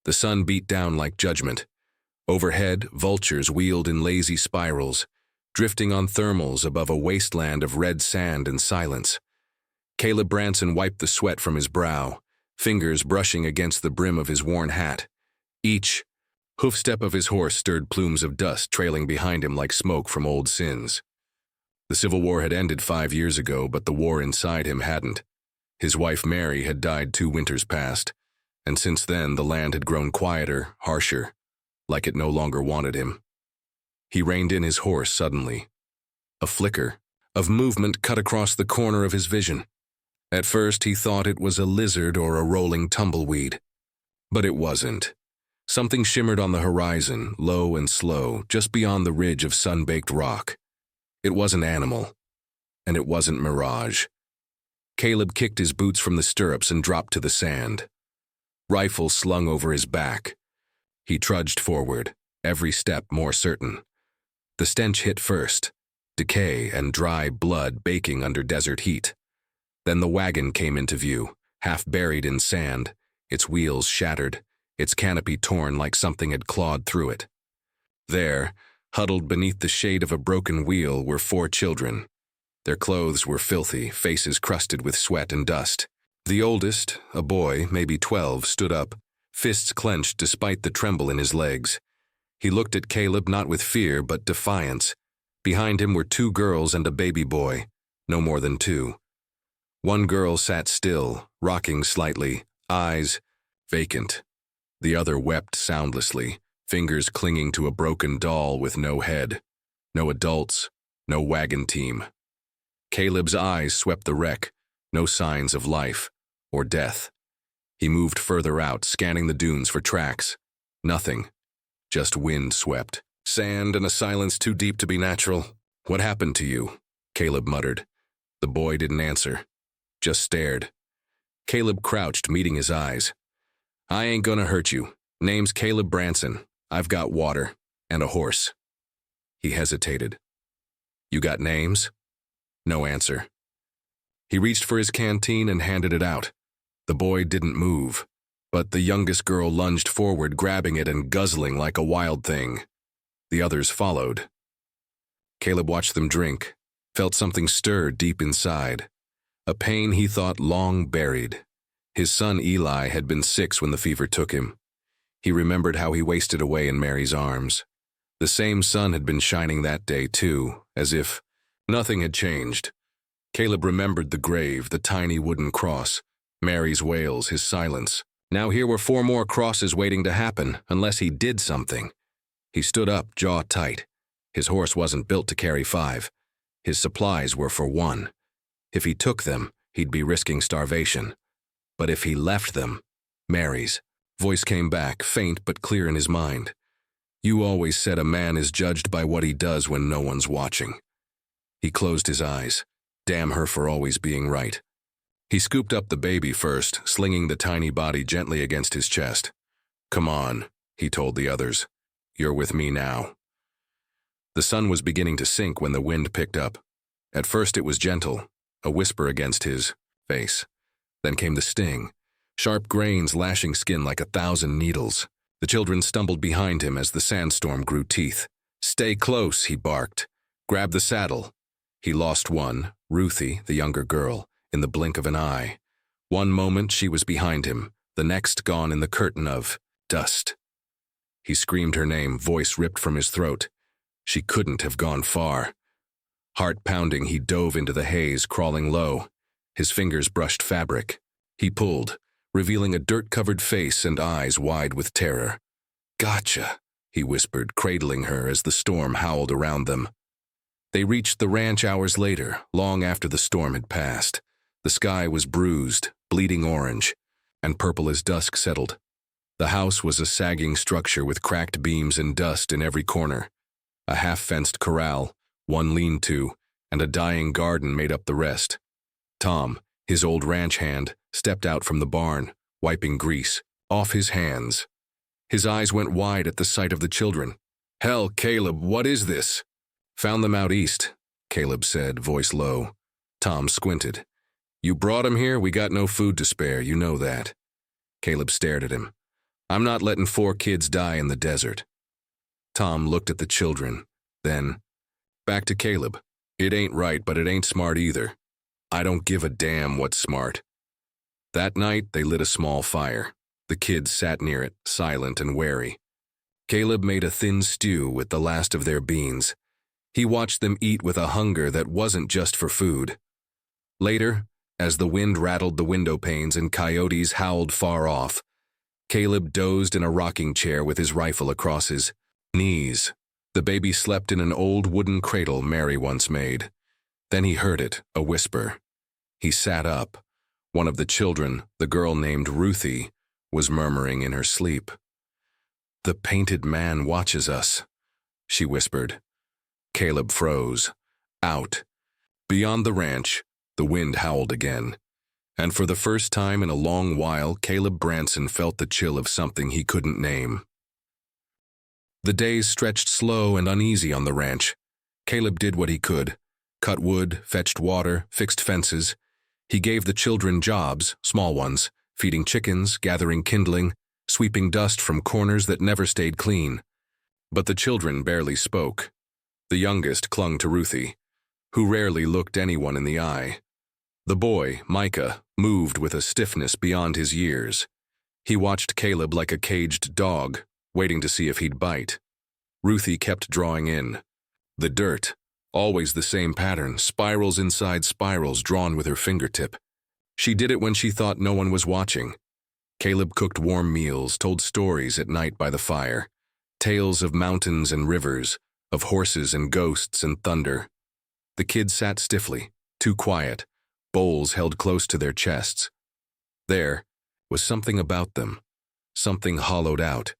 The sun beat down like judgment. Overhead, vultures wheeled in lazy spirals, drifting on thermals above a wasteland of red sand and silence. Caleb Branson wiped the sweat from his brow, fingers brushing against the brim of his worn hat. Each hoofstep of his horse stirred plumes of dust trailing behind him like smoke from old sins. The Civil War had ended 5 years ago, but the war inside him hadn't. His wife Mary had died 2 winters past, and since then the land had grown quieter, harsher, like it no longer wanted him. He reined in his horse suddenly. A flicker of movement cut across the corner of his vision. At first he thought it was a lizard or a rolling tumbleweed. But it wasn't. Something shimmered on the horizon, low and slow, just beyond the ridge of sun-baked rock. It wasn't animal, and it wasn't mirage. Caleb kicked his boots from the stirrups and dropped to the sand. Rifle slung over his back. He trudged forward, every step more certain. The stench hit first, decay and dry blood baking under desert heat. Then the wagon came into view, half buried in sand, its wheels shattered, its canopy torn like something had clawed through it. There, huddled beneath the shade of a broken wheel, were 4 children. Their clothes were filthy, faces crusted with sweat and dust. The oldest, a boy, maybe 12, stood up, fists clenched despite the tremble in his legs. He looked at Caleb not with fear but defiance. Behind him were 2 girls and a baby boy, no more than 2. One girl sat still, rocking slightly, eyes vacant. The other wept soundlessly, fingers clinging to a broken doll with no head. No adults, no wagon team. Caleb's eyes swept the wreck, no signs of life or death. He moved further out, scanning the dunes for tracks. Nothing. Just wind swept. Sand and a silence too deep to be natural. "What happened to you?" Caleb muttered. The boy didn't answer, just stared. Caleb crouched, meeting his eyes. "I ain't gonna hurt you. Name's Caleb Branson. I've got water and a horse." He hesitated. "You got names?" No answer. He reached for his canteen and handed it out. The boy didn't move, but the youngest girl lunged forward, grabbing it and guzzling like a wild thing. The others followed. Caleb watched them drink, felt something stir deep inside, a pain he thought long buried. His son Eli had been 6 when the fever took him. He remembered how he wasted away in Mary's arms. The same sun had been shining that day too, as if nothing had changed. Caleb remembered the grave, the tiny wooden cross, Mary's wails, his silence. Now here were 4 more crosses waiting to happen, unless he did something. He stood up, jaw tight. His horse wasn't built to carry 5. His supplies were for 1. If he took them, he'd be risking starvation. But if he left them, Mary's voice came back, faint but clear in his mind. "You always said a man is judged by what he does when no one's watching." He closed his eyes. Damn her for always being right. He scooped up the baby first, slinging the tiny body gently against his chest. "Come on," he told the others. "You're with me now." The sun was beginning to sink when the wind picked up. At first it was gentle, a whisper against his face. Then came the sting, sharp grains lashing skin like 1,000 needles. The children stumbled behind him as the sandstorm grew teeth. "Stay close," he barked. "Grab the saddle." He lost one, Ruthie, the younger girl, in the blink of an eye. One moment she was behind him, the next gone in the curtain of dust. He screamed her name, voice ripped from his throat. She couldn't have gone far. Heart pounding, he dove into the haze, crawling low. His fingers brushed fabric. He pulled, revealing a dirt-covered face and eyes wide with terror. "Gotcha," he whispered, cradling her as the storm howled around them. They reached the ranch hours later, long after the storm had passed. The sky was bruised, bleeding orange, and purple as dusk settled. The house was a sagging structure with cracked beams and dust in every corner. A half-fenced corral, one lean-to, and a dying garden made up the rest. Tom, his old ranch hand, stepped out from the barn, wiping grease off his hands. His eyes went wide at the sight of the children. "Hell, Caleb, what is this?" "Found them out east," Caleb said, voice low. Tom squinted. "You brought 'em here? We got no food to spare, you know that." Caleb stared at him. I'm not letting 4 kids die in the desert. Tom looked at the children, then back to Caleb. It ain't right, but it ain't smart either. I don't give a damn what's smart. That night, they lit a small fire. The kids sat near it, silent and wary. Caleb made a thin stew with the last of their beans. He watched them eat with a hunger that wasn't just for food. Later, as the wind rattled the window panes and coyotes howled far off, Caleb dozed in a rocking chair with his rifle across his knees. The baby slept in an old wooden cradle Mary once made. Then he heard it, a whisper. He sat up. One of the children, the girl named Ruthie, was murmuring in her sleep. "The painted man watches us," she whispered. Caleb froze. Out. Beyond the ranch, the wind howled again. And for the first time in a long while, Caleb Branson felt the chill of something he couldn't name. The days stretched slow and uneasy on the ranch. Caleb did what he could. Cut wood, fetched water, fixed fences. He gave the children jobs, small ones, feeding chickens, gathering kindling, sweeping dust from corners that never stayed clean. But the children barely spoke. The youngest clung to Ruthie, who rarely looked anyone in the eye. The boy, Micah, moved with a stiffness beyond his years. He watched Caleb like a caged dog, waiting to see if he'd bite. Ruthie kept drawing in. The dirt, always the same pattern, spirals inside spirals drawn with her fingertip. She did it when she thought no one was watching. Caleb cooked warm meals, told stories at night by the fire, tales of mountains and rivers, of horses and ghosts and thunder. The kids sat stiffly, too quiet, bowls held close to their chests. There was something about them, something hollowed out.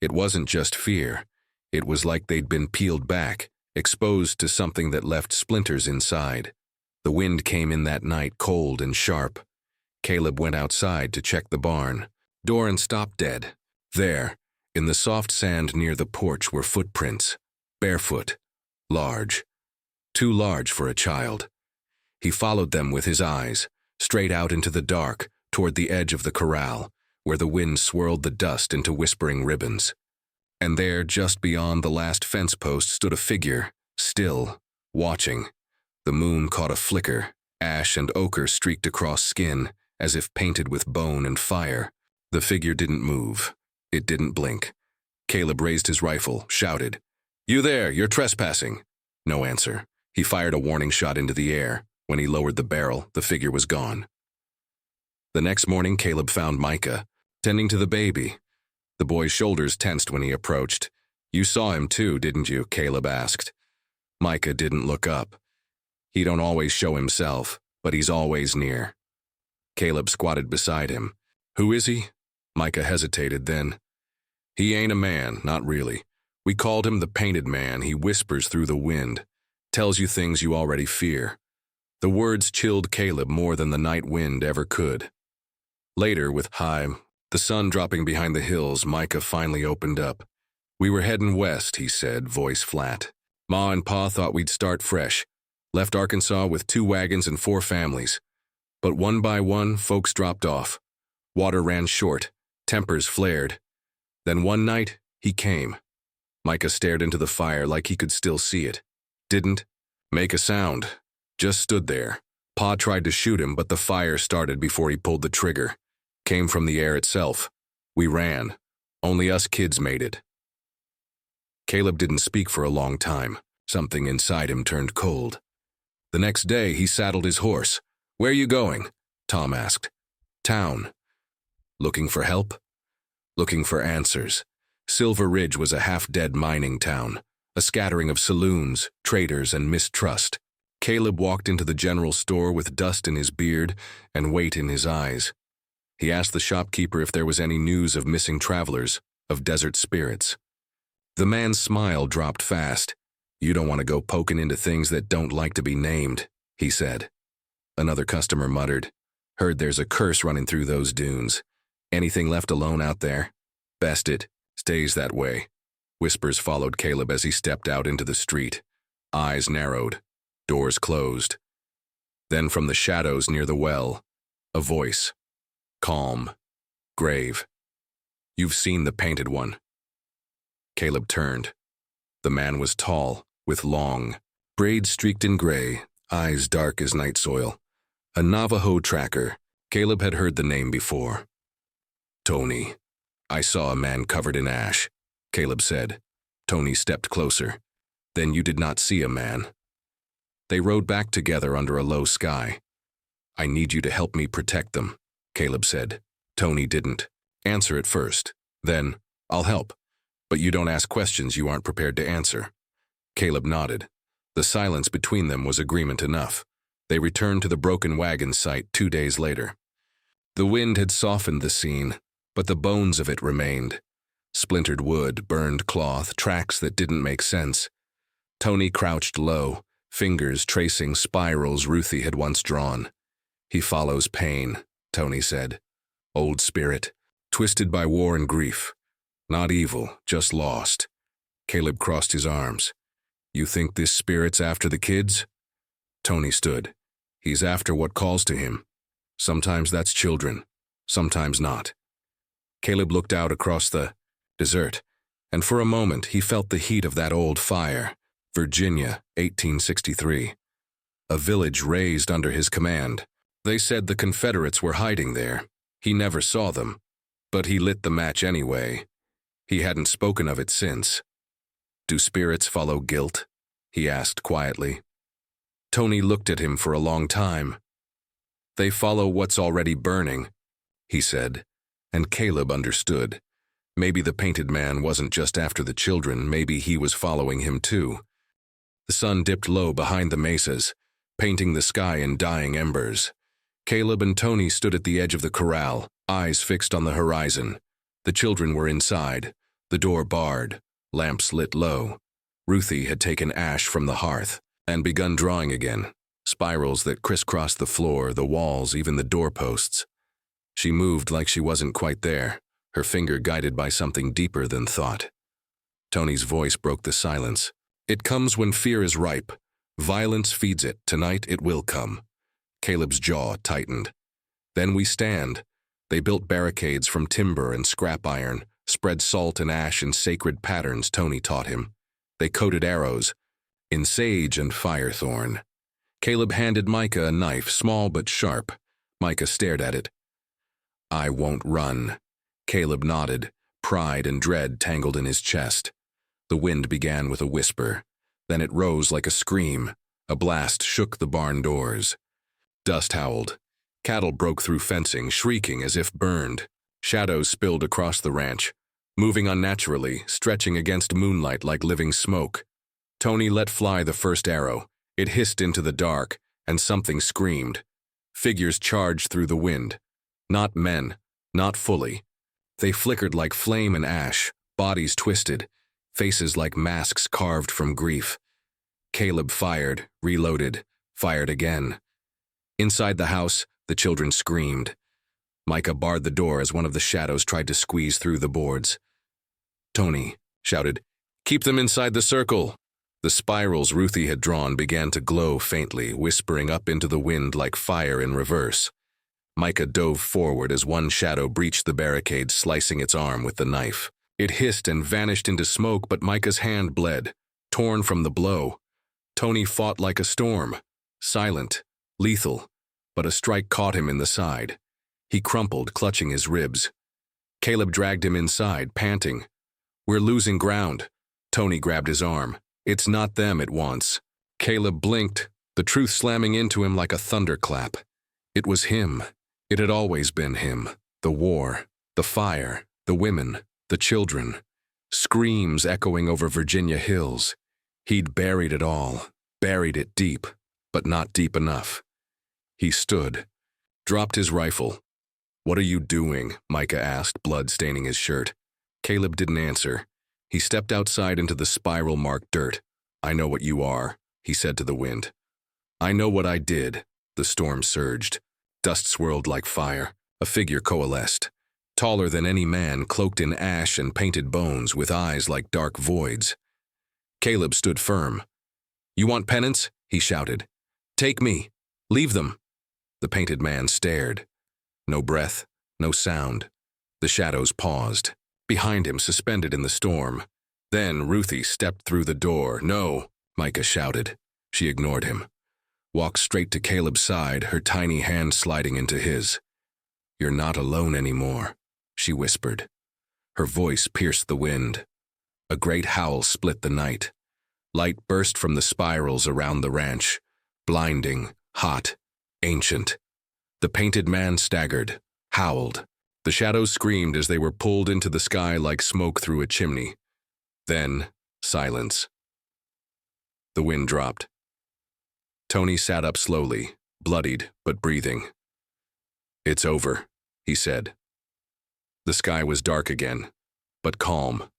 It wasn't just fear. It was like they'd been peeled back, exposed to something that left splinters inside. The wind came in that night cold and sharp. Caleb went outside to check the barn. Doran stopped dead. There, in the soft sand near the porch, were footprints, barefoot, large, too large for a child. He followed them with his eyes, straight out into the dark, toward the edge of the corral, where the wind swirled the dust into whispering ribbons. And there, just beyond the last fence post, stood a figure, still, watching. The moon caught a flicker, ash and ochre streaked across skin, as if painted with bone and fire. The figure didn't move. It didn't blink. Caleb raised his rifle, shouted, "You there, you're trespassing." No answer. He fired a warning shot into the air. When he lowered the barrel, the figure was gone. The next morning, Caleb found Micah, tending to the baby. The boy's shoulders tensed when he approached. "You saw him too, didn't you?" Caleb asked. Micah didn't look up. He don't always show himself, but he's always near. Caleb squatted beside him. "Who is he?" Micah hesitated then. "He ain't a man, not really. We called him the Painted Man. He whispers through the wind, tells you things you already fear." The words chilled Caleb more than the night wind ever could. Later, with the sun dropping behind the hills, Micah finally opened up. "We were heading west," he said, voice flat. "Ma and Pa thought we'd start fresh. Left Arkansas with 2 wagons and 4 families. But one by one, folks dropped off. Water ran short. Tempers flared. Then one night, he came." Micah stared into the fire like he could still see it. "Didn't make a sound. Just stood there. Pa tried to shoot him, but the fire started before he pulled the trigger. Came from the air itself. We ran. Only us kids made it." Caleb didn't speak for a long time. Something inside him turned cold. The next day, he saddled his horse. "Where you going?" Tom asked. "Town." "Looking for help?" "Looking for answers." Silver Ridge was a half-dead mining town, a scattering of saloons, traders, and mistrust. Caleb walked into the general store with dust in his beard and weight in his eyes. He asked the shopkeeper if there was any news of missing travelers, of desert spirits. The man's smile dropped fast. "You don't want to go poking into things that don't like to be named," he said. Another customer muttered, "Heard there's a curse running through those dunes. Anything left alone out there? Best it stays that way." Whispers followed Caleb as he stepped out into the street. Eyes narrowed, doors closed. Then from the shadows near the well, a voice, calm, grave. You've seen the painted one. Caleb turned. The man was tall, with long, braids streaked in gray, eyes dark as night soil. A Navajo tracker. Caleb had heard the name before. Tony. I saw a man covered in ash, Caleb said. Tony stepped closer. Then you did not see a man. They rode back together under a low sky. I need you to help me protect them, Caleb said. Tony didn't. Answer it first. Then, I'll help. But you don't ask questions you aren't prepared to answer. Caleb nodded. The silence between them was agreement enough. They returned to the broken wagon site 2 days later. The wind had softened the scene, but the bones of it remained. Splintered wood, burned cloth, tracks that didn't make sense. Tony crouched low, fingers tracing spirals Ruthie had once drawn. He follows pain, Tony said. Old spirit, twisted by war and grief. Not evil, just lost. Caleb crossed his arms. You think this spirit's after the kids? Tony stood. He's after what calls to him. Sometimes that's children, sometimes not. Caleb looked out across the desert, and for a moment he felt the heat of that old fire. Virginia, 1863. A village razed under his command. They said the Confederates were hiding there. He never saw them, but he lit the match anyway. He hadn't spoken of it since. Do spirits follow guilt? He asked quietly. Tony looked at him for a long time. They follow what's already burning, he said, and Caleb understood. Maybe the painted man wasn't just after the children, maybe he was following him too. The sun dipped low behind the mesas, painting the sky in dying embers. Caleb and Tony stood at the edge of the corral, eyes fixed on the horizon. The children were inside, the door barred, lamps lit low. Ruthie had taken ash from the hearth and begun drawing again, spirals that crisscrossed the floor, the walls, even the doorposts. She moved like she wasn't quite there, her finger guided by something deeper than thought. Tony's voice broke the silence. It comes when fear is ripe. Violence feeds it. Tonight it will come. Caleb's jaw tightened. Then we stand. They built barricades from timber and scrap iron, spread salt and ash in sacred patterns Tony taught him. They coated arrows in sage and firethorn. Caleb handed Micah a knife, small but sharp. Micah stared at it. I won't run. Caleb nodded, pride and dread tangled in his chest. The wind began with a whisper. Then it rose like a scream. A blast shook the barn doors. Dust howled. Cattle broke through fencing, shrieking as if burned. Shadows spilled across the ranch, moving unnaturally, stretching against moonlight like living smoke. Tony let fly the first arrow. It hissed into the dark, and something screamed. Figures charged through the wind. Not men, not fully. They flickered like flame and ash, bodies twisted, faces like masks carved from grief. Caleb fired, reloaded, fired again. Inside the house, the children screamed. Micah barred the door as one of the shadows tried to squeeze through the boards. Tony shouted, "Keep them inside the circle!" The spirals Ruthie had drawn began to glow faintly, whispering up into the wind like fire in reverse. Micah dove forward as one shadow breached the barricade, slicing its arm with the knife. It hissed and vanished into smoke, but Micah's hand bled, torn from the blow. Tony fought like a storm, silent, lethal, but a strike caught him in the side. He crumpled, clutching his ribs. Caleb dragged him inside, panting. We're losing ground. Tony grabbed his arm. It's not them it wants. Caleb blinked, the truth slamming into him like a thunderclap. It was him. It had always been him. The war, the fire, the women, the children. Screams echoing over Virginia hills. He'd buried it all, buried it deep, but not deep enough. He stood, dropped his rifle. What are you doing? Micah asked, blood staining his shirt. Caleb didn't answer. He stepped outside into the spiral-marked dirt. I know what you are, he said to the wind. I know what I did. The storm surged. Dust swirled like fire. A figure coalesced. Taller than any man, cloaked in ash and painted bones, with eyes like dark voids. Caleb stood firm. You want penance? He shouted. Take me. Leave them. The painted man stared. No breath, no sound. The shadows paused. behind him, suspended in the storm. Then Ruthie stepped through the door. "No," Micah shouted. She ignored him. Walked straight to Caleb's side, her tiny hand sliding into his. "You're not alone anymore," she whispered. Her voice pierced the wind. A great howl split the night. Light burst from the spirals around the ranch, blinding, hot, ancient. The painted man staggered, howled. The shadows screamed as they were pulled into the sky like smoke through a chimney. Then, silence. The wind dropped. Tony sat up slowly, bloodied but breathing. "It's over," he said. The sky was dark again, but calm.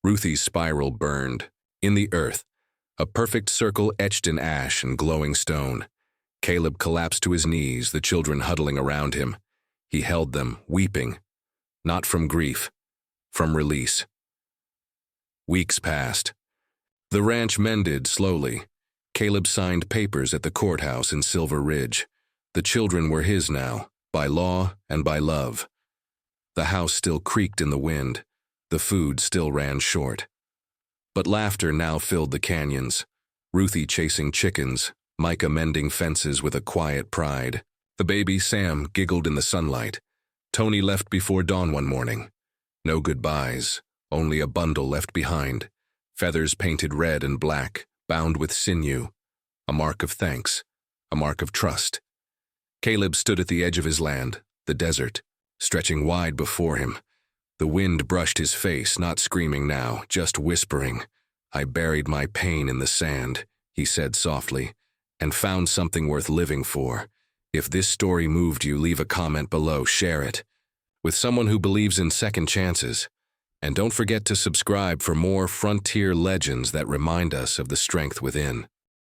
Ruthie's spiral burned. In the earth, a perfect circle etched in ash and glowing stone. Caleb collapsed to his knees, the children huddling around him. He held them, weeping. Not from grief, from release. Weeks passed. The ranch mended slowly. Caleb signed papers at the courthouse in Silver Ridge. The children were his now, by law and by love. The house still creaked in the wind. The food still ran short. But laughter now filled the canyons. Ruthie chasing chickens, Micah mending fences with a quiet pride. The baby, Sam, giggled in the sunlight. Tony left before dawn one morning. No goodbyes, only a bundle left behind. Feathers painted red and black, bound with sinew. A mark of thanks, a mark of trust. Caleb stood at the edge of his land, the desert, stretching wide before him. The wind brushed his face, not screaming now, just whispering. "I buried my pain in the sand," he said softly, "and found something worth living for. If this story moved you, leave a comment below, share it with someone who believes in second chances. And don't forget to subscribe for more frontier legends that remind us of the strength within."